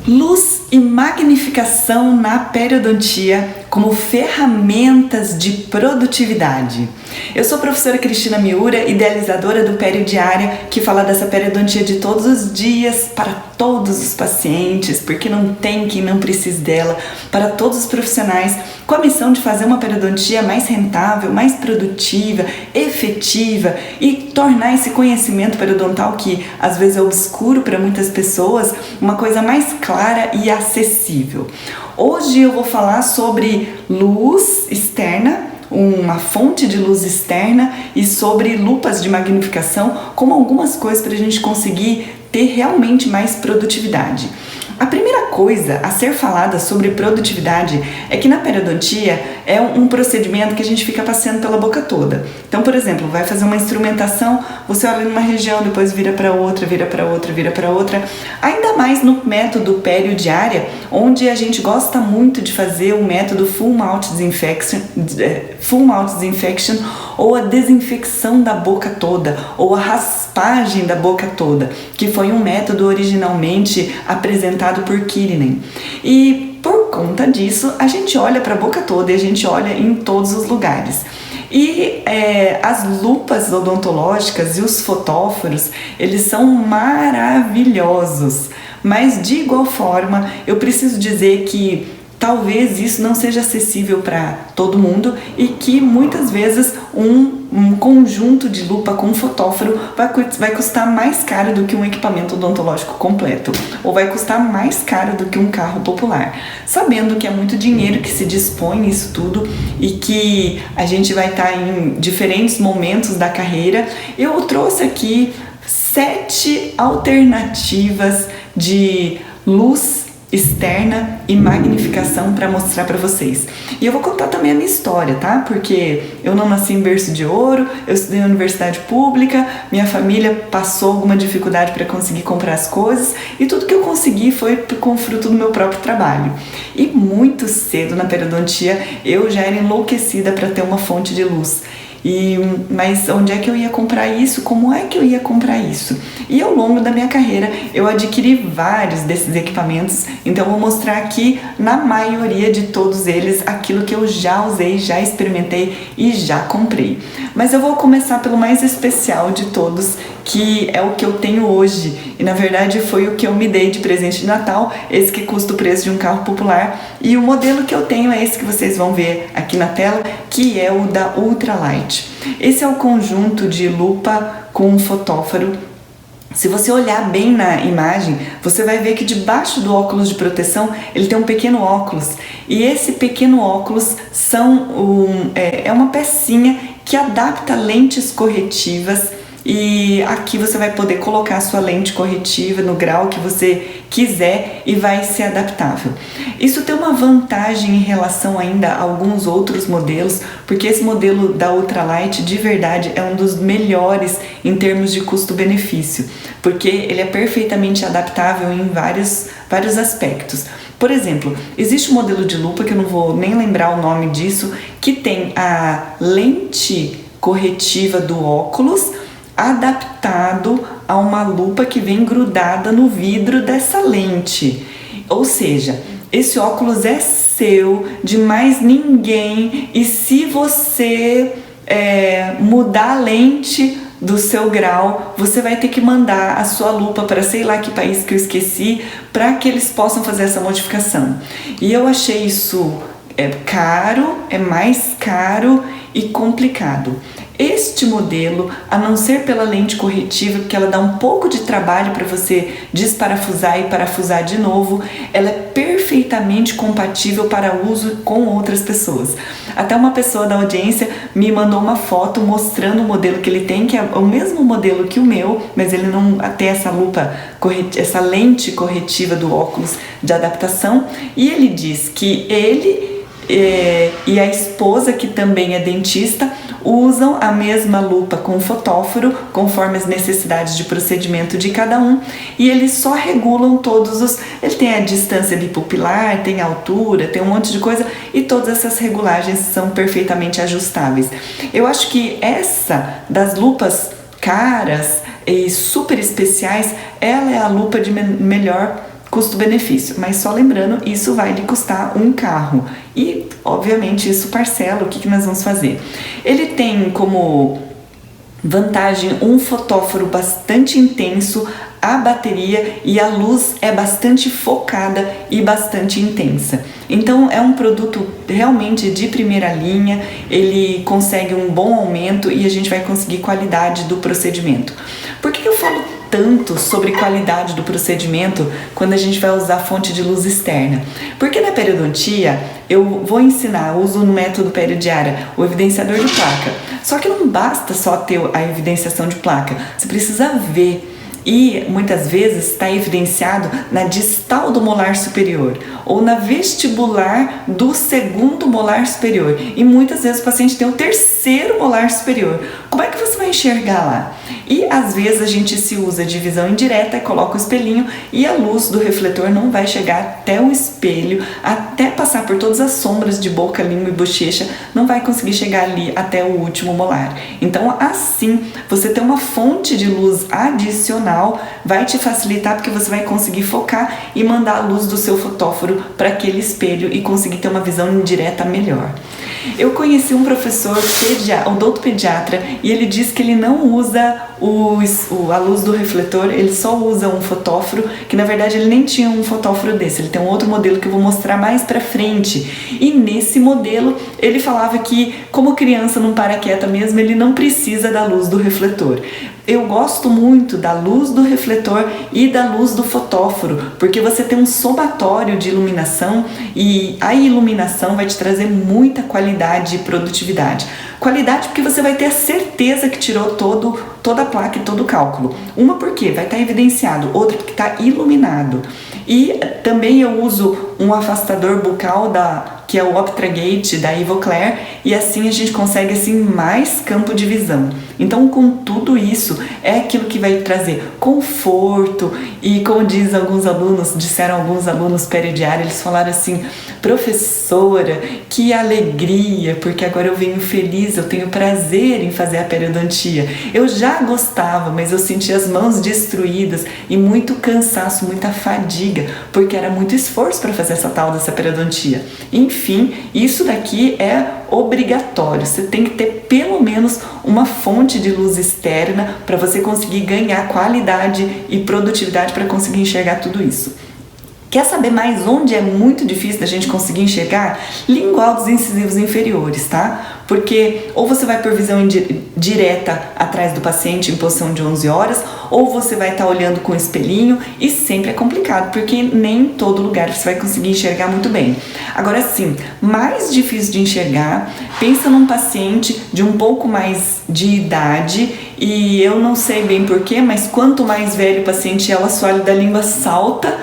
Luz e magnificação na periodontia como ferramentas de produtividade. Eu sou a professora Cristina Miura, idealizadora do Periodiária, que fala dessa periodontia de todos os dias para todos os pacientes, porque não tem quem não precise dela, para todos os profissionais, com a missão de fazer uma periodontia mais rentável, mais produtiva, efetiva e tornar esse conhecimento periodontal, que às vezes é obscuro para muitas pessoas, uma coisa mais clara e acessível. Hoje eu vou falar sobre luz externa, uma fonte de luz externa, e sobre lupas de magnificação, como algumas coisas para a gente conseguir ter realmente mais produtividade. A primeira coisa a ser falada sobre produtividade é que na periodontia é um procedimento que a gente fica passeando pela boca toda. Então, por exemplo, vai fazer uma instrumentação, você olha numa região, depois vira para outra, vira para outra, vira para outra. Ainda mais no método Periodiária, onde a gente gosta muito de fazer o método Full Mouth Disinfection, ou a desinfecção da boca toda, ou a raspagem da boca toda, que foi um método originalmente apresentado por Killian. E por conta disso, a gente olha para a boca toda e a gente olha em todos os lugares. E as lupas odontológicas e os fotóforos, eles são maravilhosos. Mas de igual forma, eu preciso dizer que talvez isso não seja acessível para todo mundo e que muitas vezes um conjunto de lupa com fotóforo vai custar mais caro do que um equipamento odontológico completo, ou vai custar mais caro do que um carro popular. Sabendo que é muito dinheiro que se dispõe nisso tudo e que a gente vai estar em diferentes momentos da carreira, eu trouxe aqui 7 alternativas de luz externa e magnificação para mostrar para vocês. E eu vou contar também a minha história, tá? Porque eu não nasci em berço de ouro, eu estudei em universidade pública, minha família passou alguma dificuldade para conseguir comprar as coisas e tudo que eu consegui foi com fruto do meu próprio trabalho. E muito cedo na periodontia eu já era enlouquecida para ter uma fonte de luz. Mas onde é que eu ia comprar isso? Como é que eu ia comprar isso? E ao longo da minha carreira eu adquiri vários desses equipamentos, então eu vou mostrar aqui na maioria de todos eles aquilo que eu já usei, já experimentei e já comprei. Mas eu vou começar pelo mais especial de todos, que é o que eu tenho hoje, e na verdade foi o que eu me dei de presente de Natal, esse que custa o preço de um carro popular, e o modelo que eu tenho é esse que vocês vão ver aqui na tela, que é o da Ultralight. Esse é o conjunto de lupa com fotóforo. Se você olhar bem na imagem, você vai ver que debaixo do óculos de proteção ele tem um pequeno óculos, e esse pequeno óculos é uma pecinha que adapta lentes corretivas. E aqui você vai poder colocar a sua lente corretiva no grau que você quiser e vai ser adaptável. Isso tem uma vantagem em relação ainda a alguns outros modelos, porque esse modelo da Ultralight de verdade é um dos melhores em termos de custo-benefício, porque ele é perfeitamente adaptável em vários aspectos. Por exemplo, existe um modelo de lupa, que eu não vou nem lembrar o nome disso, que tem a lente corretiva do óculos adaptado a uma lupa que vem grudada no vidro dessa lente. Ou seja, esse óculos é seu, de mais ninguém, e se você mudar a lente do seu grau, você vai ter que mandar a sua lupa para sei lá que país que eu esqueci, para que eles possam fazer essa modificação. E eu achei isso caro, é mais caro e complicado. Este modelo, a não ser pela lente corretiva, porque ela dá um pouco de trabalho para você desparafusar e parafusar de novo, ela é perfeitamente compatível para uso com outras pessoas. Até uma pessoa da audiência me mandou uma foto mostrando o modelo que ele tem, que é o mesmo modelo que o meu, mas ele não tem essa lupa, essa lente corretiva do óculos de adaptação, e ele diz que ele e a esposa, que também é dentista, usam a mesma lupa com fotóforo, conforme as necessidades de procedimento de cada um, e eles só regulam ele tem a distância bipupilar, tem a altura, tem um monte de coisa, e todas essas regulagens são perfeitamente ajustáveis. Eu acho que essa das lupas caras e super especiais, ela é a lupa de melhor custo-benefício, mas só lembrando, isso vai lhe custar um carro e obviamente isso parcela. O que nós vamos fazer? Ele tem como vantagem um fotóforo bastante intenso, a bateria e a luz é bastante focada e bastante intensa. Então é um produto realmente de primeira linha, ele consegue um bom aumento e a gente vai conseguir qualidade do procedimento. Por que eu falo tanto sobre qualidade do procedimento quando a gente vai usar fonte de luz externa? Porque na periodontia eu vou ensinar, uso no método periodiária o evidenciador de placa. Só que não basta só ter a evidenciação de placa, você precisa ver. E muitas vezes está evidenciado na distal do molar superior ou na vestibular do segundo molar superior, e muitas vezes o paciente tem o terceiro molar superior. Como é que você vai enxergar lá? E às vezes a gente se usa de visão indireta e coloca o espelhinho e a luz do refletor não vai chegar até o espelho, até passar por todas as sombras de boca, língua e bochecha, não vai conseguir chegar ali até o último molar. Então assim, você ter uma fonte de luz adicional vai te facilitar, porque você vai conseguir focar e mandar a luz do seu fotóforo para aquele espelho e conseguir ter uma visão indireta melhor. Eu conheci um professor odontopediatra e ele diz que ele não usa a luz do refletor, ele só usa um fotóforo, que na verdade ele nem tinha um fotóforo desse, ele tem um outro modelo que eu vou mostrar mais pra frente. E nesse modelo ele falava que, como criança não para quieta mesmo, ele não precisa da luz do refletor. Eu gosto muito da luz do refletor e da luz do fotóforo, porque você tem um somatório de iluminação e a iluminação vai te trazer muita qualidade e produtividade. Qualidade porque você vai ter a certeza que tirou toda a placa e todo o cálculo. Uma porque vai estar evidenciado, outra porque está iluminado. E também eu uso um afastador bucal que é o Optragate da Ivoclar, e assim a gente consegue assim mais campo de visão. Então, com tudo isso, é aquilo que vai trazer conforto e, como disseram alguns alunos periodiários, eles falaram assim: professora, que alegria, porque agora eu venho feliz, eu tenho prazer em fazer a periodontia. Eu já gostava, mas eu sentia as mãos destruídas e muito cansaço, muita fadiga, porque era muito esforço para fazer essa tal dessa periodontia. Enfim, isso daqui é obrigatório, você tem que ter pelo menos uma fonte de luz externa para você conseguir ganhar qualidade e produtividade para conseguir enxergar tudo isso. Quer saber mais onde é muito difícil da gente conseguir enxergar? Lingual dos incisivos inferiores, tá? Porque ou você vai por visão direta atrás do paciente em posição de 11 horas, ou você vai estar olhando com o espelhinho, e sempre é complicado, porque nem em todo lugar você vai conseguir enxergar muito bem. Agora sim, mais difícil de enxergar, pensa num paciente de um pouco mais de idade, e eu não sei bem porquê, mas quanto mais velho o paciente é, o assoalho da língua salta.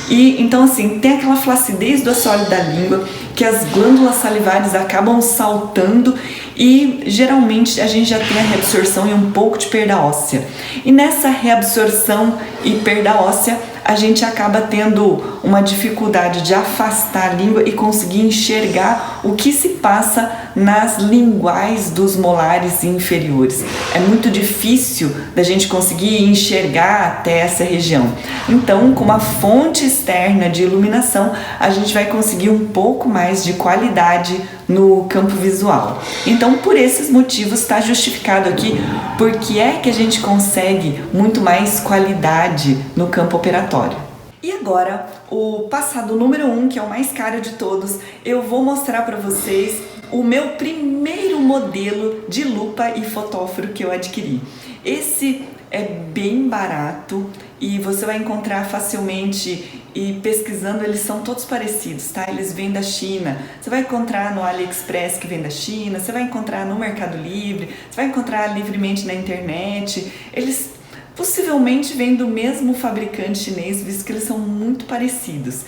E então assim, tem aquela flacidez do assoalho da língua, que as glândulas salivares acabam saltando, e geralmente a gente já tem a reabsorção e um pouco de perda óssea. E nessa reabsorção e perda óssea, a gente acaba tendo uma dificuldade de afastar a língua e conseguir enxergar o que se passa nas linguais dos molares inferiores. É muito difícil da gente conseguir enxergar até essa região. Então, com uma fonte externa de iluminação, a gente vai conseguir um pouco mais de qualidade no campo visual. Então, por esses motivos, está justificado aqui porque é que a gente consegue muito mais qualidade no campo operatório. E agora, o passado número 1, que é o mais caro de todos, eu vou mostrar para vocês o meu primeiro modelo de lupa e fotóforo que eu adquiri. Esse é bem barato e você vai encontrar facilmente, e pesquisando eles são todos parecidos, tá? Eles vêm da China, você vai encontrar no AliExpress, que vem da China, você vai encontrar no Mercado Livre, você vai encontrar livremente na internet. Eles possivelmente vêm do mesmo fabricante chinês, visto que eles são muito parecidos.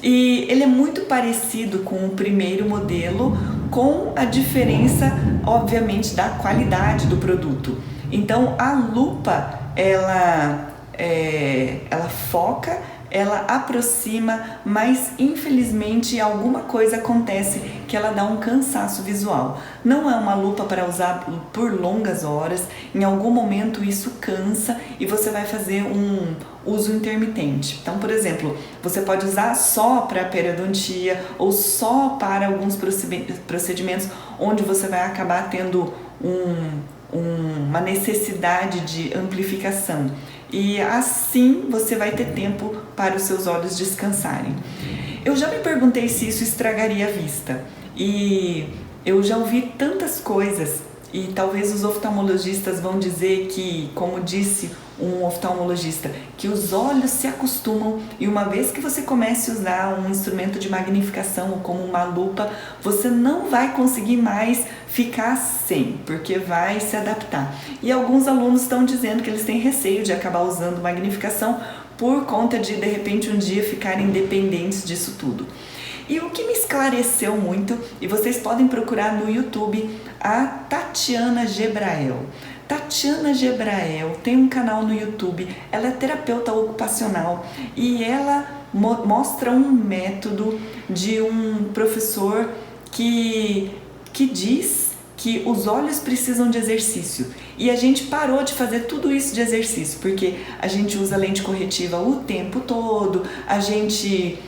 E ele é muito parecido com o primeiro modelo, com a diferença, obviamente, da qualidade do produto. Então, a lupa, ela foca, ela aproxima, mas infelizmente alguma coisa acontece que ela dá um cansaço visual. Não é uma lupa para usar por longas horas, em algum momento isso cansa e você vai fazer um uso intermitente. Então, por exemplo, você pode usar só para periodontia ou só para alguns procedimentos onde você vai acabar tendo uma necessidade de amplificação. E assim você vai ter tempo para os seus olhos descansarem. Eu já me perguntei se isso estragaria a vista. E eu já ouvi tantas coisas. E talvez os oftalmologistas vão dizer que, como disse um oftalmologista, que os olhos se acostumam e uma vez que você comece a usar um instrumento de magnificação como uma lupa, você não vai conseguir mais ficar sem, porque vai se adaptar. E alguns alunos estão dizendo que eles têm receio de acabar usando magnificação por conta de repente um dia ficarem dependentes disso tudo. E o que me esclareceu muito, e vocês podem procurar no YouTube, a Tatiana Gebrael. Tatiana Gebrael tem um canal no YouTube, ela é terapeuta ocupacional e ela mostra um método de um professor que diz que os olhos precisam de exercício. E a gente parou de fazer tudo isso de exercício, porque a gente usa lente corretiva o tempo todo, a gente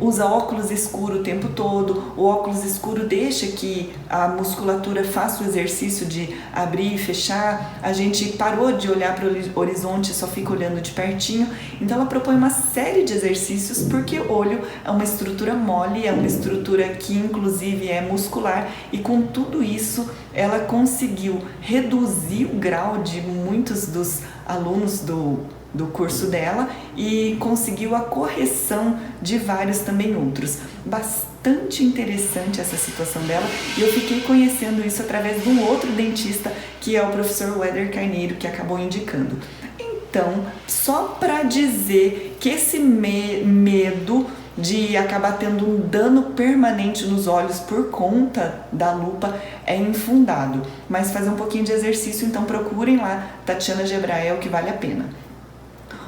usa óculos escuro o tempo todo. O óculos escuro deixa que a musculatura faça o exercício de abrir e fechar. A gente parou de olhar para o horizonte, só fica olhando de pertinho. Então ela propõe uma série de exercícios, porque o olho é uma estrutura mole, é uma estrutura que inclusive é muscular, e com tudo isso ela conseguiu reduzir o grau de muitos dos alunos do curso dela e conseguiu a correção de vários também outros. Bastante interessante essa situação dela, e eu fiquei conhecendo isso através de um outro dentista, que é o professor Weder Carneiro, que acabou indicando. Então, só para dizer que esse medo de acabar tendo um dano permanente nos olhos por conta da lupa é infundado, mas fazer um pouquinho de exercício, então procurem lá Tatiana Gebrael, que vale a pena.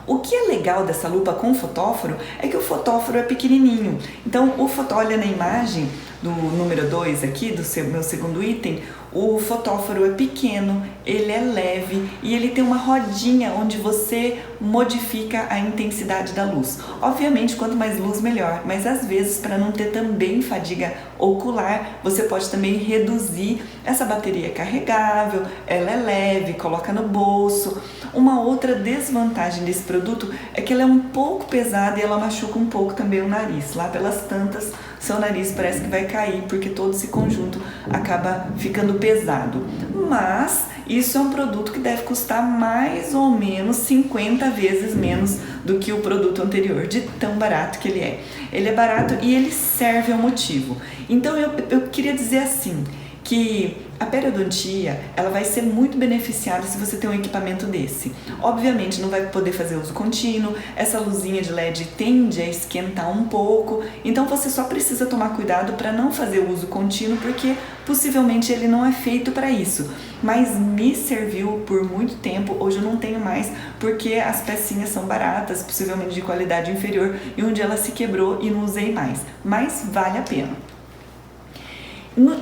O que é legal dessa lupa com fotóforo é que o fotóforo é pequenininho. Então, olha na imagem do número 2 aqui, do meu segundo item, o fotóforo é pequeno, ele é leve e ele tem uma rodinha onde você modifica a intensidade da luz. Obviamente, quanto mais luz, melhor, mas às vezes, para não ter também fadiga ocular, você pode também reduzir. Essa bateria carregável, ela é leve, coloca no bolso. Uma outra desvantagem desse produto é que ela é um pouco pesada e ela machuca um pouco também o nariz. Lá pelas tantas, seu nariz parece que vai cair, porque todo esse conjunto acaba ficando pesado. Mas isso é um produto que deve custar mais ou menos 50 vezes menos do que o produto anterior, de tão barato que ele é. Ele é barato e ele serve ao motivo. Então eu queria dizer assim, que a periodontia, ela vai ser muito beneficiada se você tem um equipamento desse. Obviamente não vai poder fazer uso contínuo, essa luzinha de LED tende a esquentar um pouco, então você só precisa tomar cuidado para não fazer uso contínuo, porque possivelmente ele não é feito para isso. Mas me serviu por muito tempo, hoje eu não tenho mais, porque as pecinhas são baratas, possivelmente de qualidade inferior, e um dia ela se quebrou e não usei mais, mas vale a pena.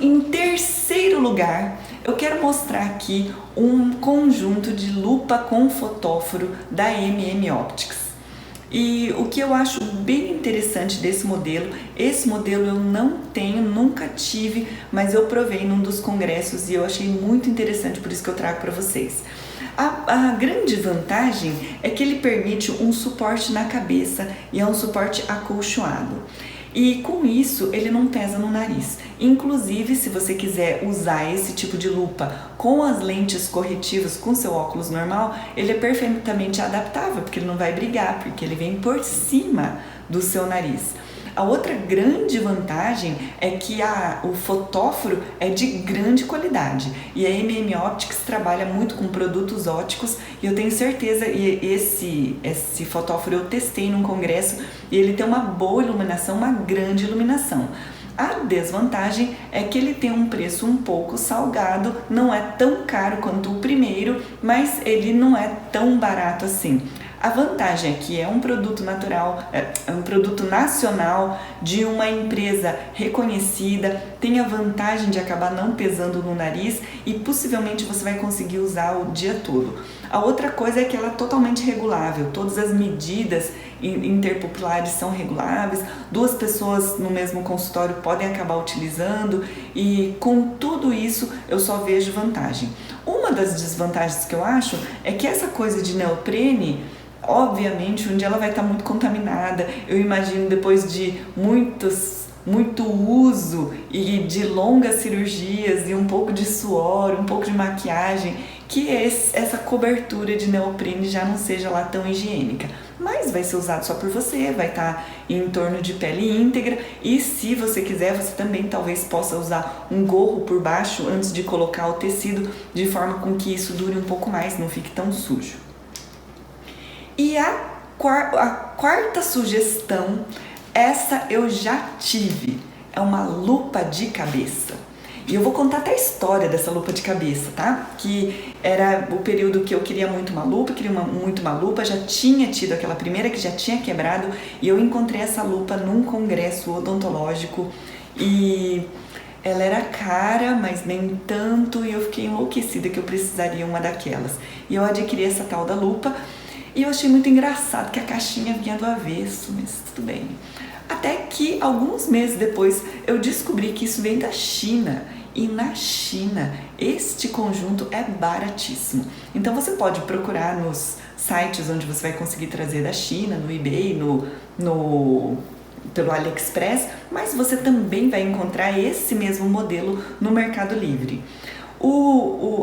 Em terceiro lugar, eu quero mostrar aqui um conjunto de lupa com fotóforo da Optics. E o que eu acho bem interessante desse modelo, esse modelo eu não tenho, nunca tive, mas eu provei num dos congressos e eu achei muito interessante, por isso que eu trago para vocês. A grande vantagem é que ele permite um suporte na cabeça e é um suporte acolchoado. E com isso ele não pesa no nariz. Inclusive, se você quiser usar esse tipo de lupa com as lentes corretivas, com seu óculos normal, ele é perfeitamente adaptável, porque ele não vai brigar, porque ele vem por cima do seu nariz. A outra grande vantagem é que o fotóforo é de grande qualidade e a Optics trabalha muito com produtos óticos, e eu tenho certeza, e esse fotóforo eu testei num congresso e ele tem uma boa iluminação, uma grande iluminação. A desvantagem é que ele tem um preço um pouco salgado, não é tão caro quanto o primeiro, mas ele não é tão barato assim. A vantagem é que é um produto natural, é um produto nacional de uma empresa reconhecida, tem a vantagem de acabar não pesando no nariz e possivelmente você vai conseguir usar o dia todo. A outra coisa é que ela é totalmente regulável, todas as medidas interpupilares são reguláveis, 2 pessoas no mesmo consultório podem acabar utilizando e com tudo isso eu só vejo vantagem. Uma das desvantagens que eu acho é que essa coisa de neoprene, obviamente, um dia ela vai estar muito contaminada. Eu imagino depois de muito uso e de longas cirurgias e um pouco de suor, um pouco de maquiagem, que essa cobertura de neoprene já não seja lá tão higiênica. Mas vai ser usado só por você, vai estar em torno de pele íntegra e se você quiser, você também talvez possa usar um gorro por baixo antes de colocar o tecido, de forma com que isso dure um pouco mais, não fique tão sujo. E a quarta sugestão, essa eu já tive, é uma lupa de cabeça. E eu vou contar até a história dessa lupa de cabeça, tá? Que era o período que eu queria muito uma lupa, já tinha tido aquela primeira que já tinha quebrado e eu encontrei essa lupa num congresso odontológico e ela era cara, mas nem tanto, e eu fiquei enlouquecida que eu precisaria uma daquelas. E eu adquiri essa tal da lupa e eu achei muito engraçado que a caixinha vinha do avesso, mas tudo bem. Até que alguns meses depois eu descobri que isso vem da China. E na China este conjunto é baratíssimo. Então você pode procurar nos sites onde você vai conseguir trazer da China, no eBay, pelo AliExpress, mas você também vai encontrar esse mesmo modelo no Mercado Livre.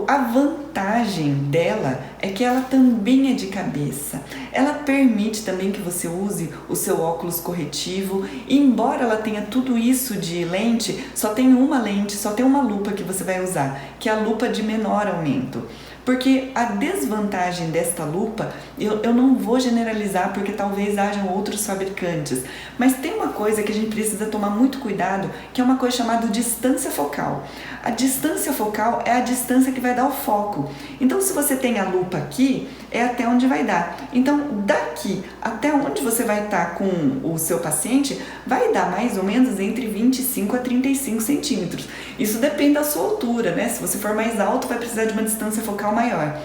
A vantagem dela é que ela também é de cabeça. Ela permite também que você use o seu óculos corretivo. E embora ela tenha tudo isso de lente, só tem uma lente, só tem uma lupa que você vai usar, que é a lupa de menor aumento. Porque a desvantagem desta lupa, eu não vou generalizar porque talvez hajam outros fabricantes, mas tem uma coisa que a gente precisa tomar muito cuidado, que é uma coisa chamada distância focal. A distância focal é a distância que vai dar o foco. Então, se você tem a lupa aqui, é até onde vai dar. Então, daqui até onde você vai estar com o seu paciente, vai dar mais ou menos entre 25 a 35 centímetros. Isso depende da sua altura, né? Se você for mais alto, vai precisar de uma distância focal maior.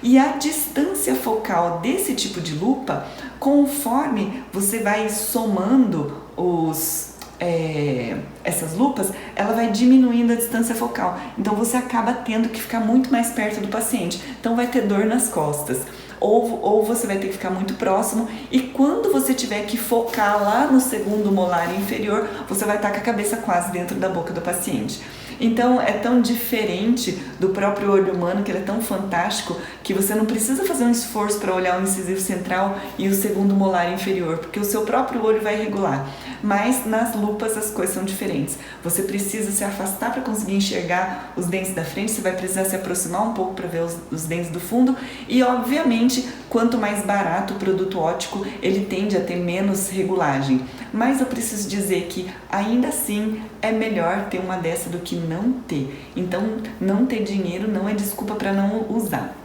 E a distância focal desse tipo de lupa, conforme você vai somando essas lupas, ela vai diminuindo a distância focal. Então você acaba tendo que ficar muito mais perto do paciente. Então vai ter dor nas costas. Ou você vai ter que ficar muito próximo e quando você tiver que focar lá no segundo molar inferior, você vai estar com a cabeça quase dentro da boca do paciente. Então é tão diferente do próprio olho humano, que ele é tão fantástico, que você não precisa fazer um esforço para olhar o incisivo central e o segundo molar inferior, porque o seu próprio olho vai regular. Mas nas lupas as coisas são diferentes. Você precisa se afastar para conseguir enxergar os dentes da frente, você vai precisar se aproximar um pouco para ver os dentes do fundo e, obviamente, quanto mais barato o produto óptico, ele tende a ter menos regulagem. Mas eu preciso dizer que, ainda assim, é melhor ter uma dessa do que não ter. Então, não ter dinheiro não é desculpa para não usar.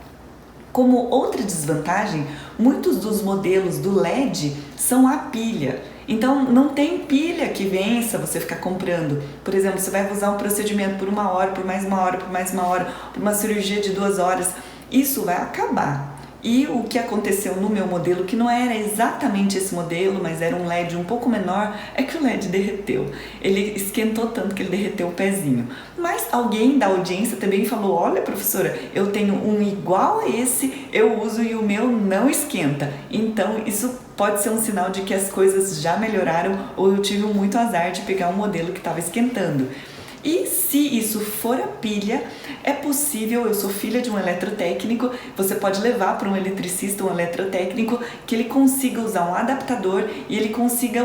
Como outra desvantagem, muitos dos modelos do LED são a pilha. Então, não tem pilha que vença você ficar comprando. Por exemplo, você vai usar um procedimento por 1 hora, por mais 1 hora, por mais 1 hora, por uma cirurgia de 2 horas. Isso vai acabar. E o que aconteceu no meu modelo, que não era exatamente esse modelo, mas era um LED um pouco menor, é que o LED derreteu. Ele esquentou tanto que ele derreteu o pezinho. Mas alguém da audiência também falou, olha professora, eu tenho um igual a esse, eu uso e o meu não esquenta. Então isso pode ser um sinal de que as coisas já melhoraram ou eu tive muito azar de pegar um modelo que estava esquentando. E se isso for a pilha, é possível, eu sou filha de um eletrotécnico, você pode levar para um eletricista, um eletrotécnico, que ele consiga usar um adaptador e ele consiga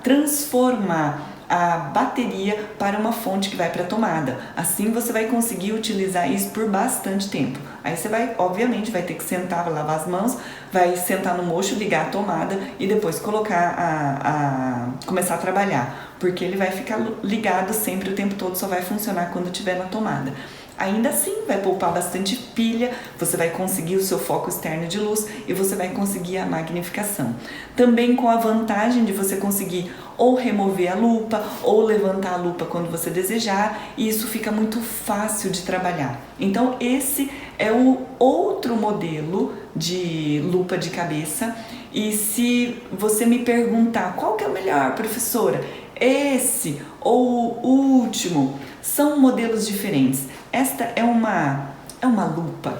transformar a bateria para uma fonte que vai para a tomada. Assim você vai conseguir utilizar isso por bastante tempo. Aí você vai, obviamente, vai ter que sentar, vai lavar as mãos, vai sentar no mocho, ligar a tomada e depois começar a trabalhar. Porque ele vai ficar ligado sempre o tempo todo, só vai funcionar quando estiver na tomada. Ainda assim, vai poupar bastante pilha, você vai conseguir o seu foco externo de luz e você vai conseguir a magnificação. Também com a vantagem de você conseguir ou remover a lupa ou levantar a lupa quando você desejar, e isso fica muito fácil de trabalhar. Então esse é o outro modelo de lupa de cabeça. E se você me perguntar qual que é o melhor, professora, esse ou o último, são modelos diferentes. Esta é uma lupa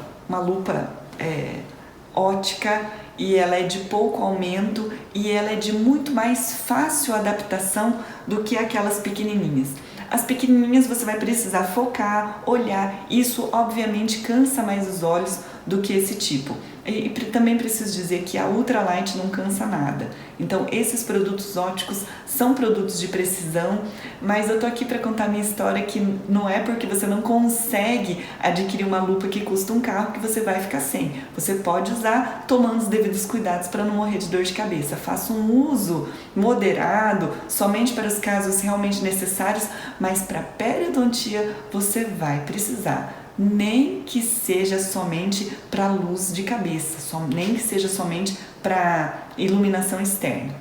ótica, e ela é de pouco aumento e ela é de muito mais fácil adaptação do que aquelas pequenininhas. As pequenininhas você vai precisar focar, olhar, isso obviamente cansa mais os olhos do que esse tipo. E também preciso dizer que a Ultralight não cansa nada. Então esses produtos ópticos são produtos de precisão, mas eu tô aqui para contar minha história, que não é porque você não consegue adquirir uma lupa que custa um carro que você vai ficar sem. Você pode usar tomando os devidos cuidados para não morrer de dor de cabeça. Faça um uso moderado, somente para os casos realmente necessários, mas para periodontia você vai precisar. Nem que seja somente para luz de cabeça, nem que seja somente para iluminação externa.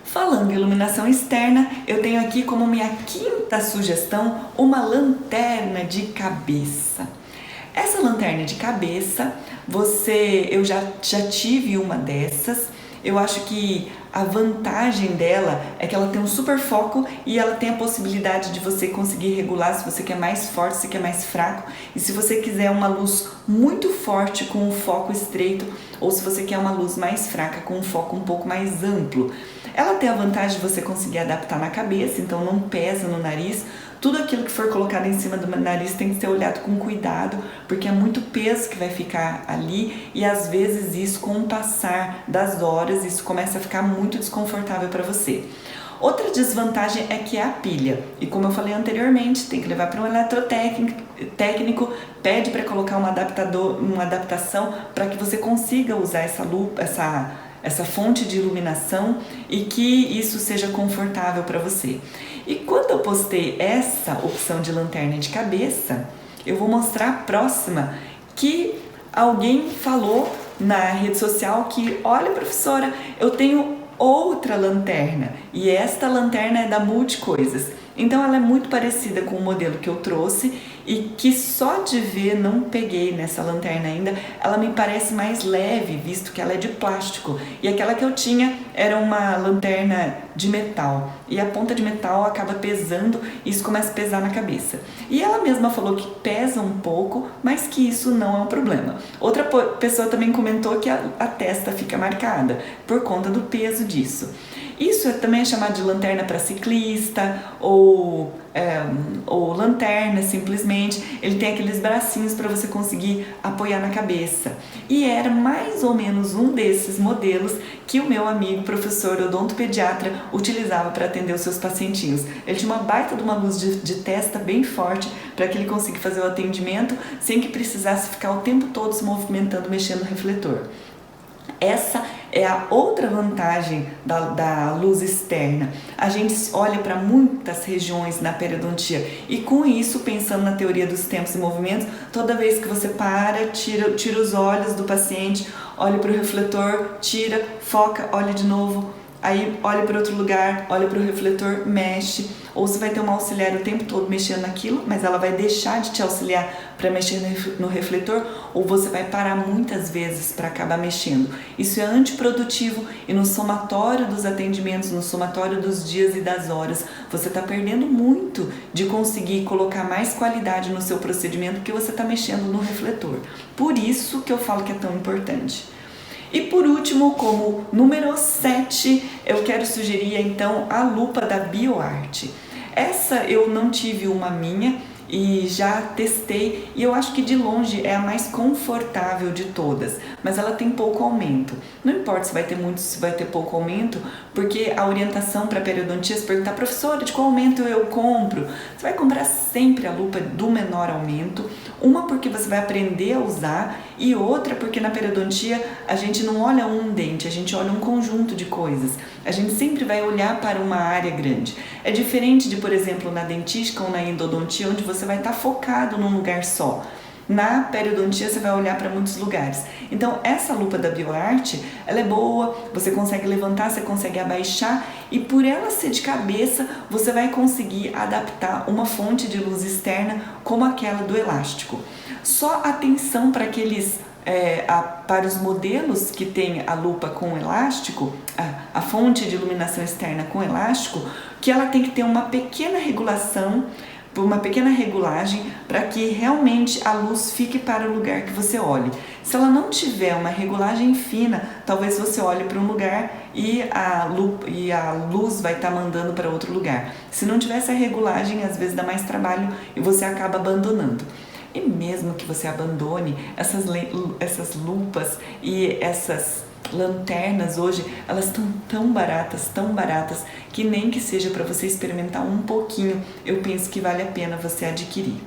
Falando em iluminação externa, eu tenho aqui como minha quinta sugestão uma lanterna de cabeça. Essa lanterna de cabeça, eu já tive uma dessas. Eu acho que a vantagem dela é que ela tem um super foco e ela tem a possibilidade de você conseguir regular se você quer mais forte, se quer mais fraco, e se você quiser uma luz muito forte com um foco estreito, ou se você quer uma luz mais fraca com um foco um pouco mais amplo. Ela tem a vantagem de você conseguir adaptar na cabeça, então não pesa no nariz. Tudo aquilo que for colocado em cima do nariz tem que ser olhado com cuidado, porque é muito peso que vai ficar ali e às vezes isso, com o passar das horas, isso começa a ficar muito desconfortável para você. Outra desvantagem é que é a pilha, e como eu falei anteriormente, tem que levar para um eletrotécnico, pede para colocar uma adaptação para que você consiga usar essa lupa, essa fonte de iluminação, e que isso seja confortável para você. E quando eu postei essa opção de lanterna de cabeça, eu vou mostrar a próxima, que alguém falou na rede social que, olha, professora, eu tenho outra lanterna e esta lanterna é da Multicoisas. Então ela é muito parecida com o modelo que eu trouxe, e que só de ver, não peguei nessa lanterna ainda, ela me parece mais leve, visto que ela é de plástico, e aquela que eu tinha era uma lanterna de metal, e a ponta de metal acaba pesando e isso começa a pesar na cabeça. E ela mesma falou que pesa um pouco, mas que isso não é um problema. Outra pessoa também comentou que a testa fica marcada por conta do peso disso. Isso também é chamado de lanterna para ciclista ou lanterna simplesmente. Ele tem aqueles bracinhos para você conseguir apoiar na cabeça. E era mais ou menos um desses modelos que o meu amigo professor odontopediatra utilizava para atender os seus pacientinhos. Ele tinha uma baita de uma luz de testa bem forte para que ele consiga fazer o atendimento sem que precisasse ficar o tempo todo se movimentando, mexendo no refletor. Essa é a outra vantagem da luz externa. A gente olha para muitas regiões na periodontia e, com isso, pensando na teoria dos tempos e movimentos, toda vez que você para, tira os olhos do paciente, olha para o refletor, tira, foca, olha de novo, aí olha para outro lugar, olha para o refletor, mexe. Ou você vai ter uma auxiliar o tempo todo mexendo naquilo, mas ela vai deixar de te auxiliar para mexer no refletor, ou você vai parar muitas vezes para acabar mexendo. Isso é antiprodutivo, e no somatório dos atendimentos, no somatório dos dias e das horas, você está perdendo muito de conseguir colocar mais qualidade no seu procedimento, porque você está mexendo no refletor. Por isso que eu falo que é tão importante. E por último, como número 7, eu quero sugerir então a lupa da BioArt. Essa eu não tive uma minha e já testei, e eu acho que de longe é a mais confortável de todas, mas ela tem pouco aumento. Não importa se vai ter muito, se vai ter pouco aumento, porque a orientação para periodontia é perguntar: professora, de qual aumento eu compro? Você vai comprar sempre a lupa do menor aumento, uma porque você vai aprender a usar, E outra porque na periodontia a gente não olha um dente, a gente olha um conjunto de coisas. A gente sempre vai olhar para uma área grande. É diferente de, por exemplo, na dentística ou na endodontia, onde você vai estar focado num lugar só. Na periodontia você vai olhar para muitos lugares. Então essa lupa da BioArt, ela é boa, você consegue levantar, você consegue abaixar e por ela ser de cabeça, você vai conseguir adaptar uma fonte de luz externa como aquela do elástico. Só atenção para para os modelos que tem a lupa com elástico, a fonte de iluminação externa com elástico, que ela tem que ter uma pequena regulação, uma pequena regulagem para que realmente a luz fique para o lugar que você olhe. Se ela não tiver uma regulagem fina, talvez você olhe para um lugar e a luz vai estar mandando para outro lugar. Se não tiver essa regulagem, às vezes dá mais trabalho e você acaba abandonando. E mesmo que você abandone essas lupas e essas lanternas hoje, elas estão tão baratas, que nem que seja para você experimentar um pouquinho, eu penso que vale a pena você adquirir.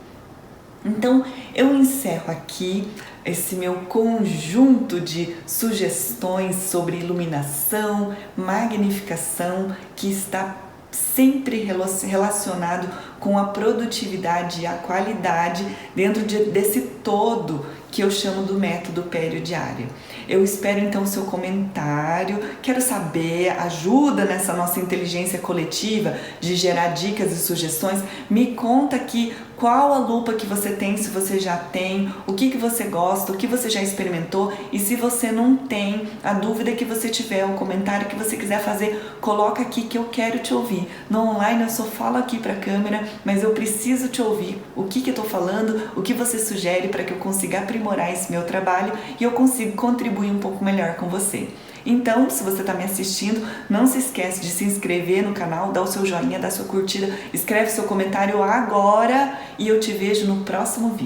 Então, eu encerro aqui esse meu conjunto de sugestões sobre iluminação, magnificação, que está sempre relacionado com a produtividade e a qualidade dentro desse todo que eu chamo do método periodiário. Eu espero então o seu comentário, quero saber, ajuda nessa nossa inteligência coletiva de gerar dicas e sugestões. Me conta aqui qual a lupa que você tem, se você já tem, o que você gosta, o que você já experimentou, e se você não tem, a dúvida que você tiver, o comentário que você quiser fazer, coloca aqui que eu quero te ouvir. No online eu só falo aqui para a câmera, mas eu preciso te ouvir, o que eu estou falando, o que você sugere para que eu consiga aprimorar esse meu trabalho e eu consiga contribuir um pouco melhor com você. Então, se você está me assistindo, não se esquece de se inscrever no canal, dar o seu joinha, dar sua curtida, escreve seu comentário agora e eu te vejo no próximo vídeo.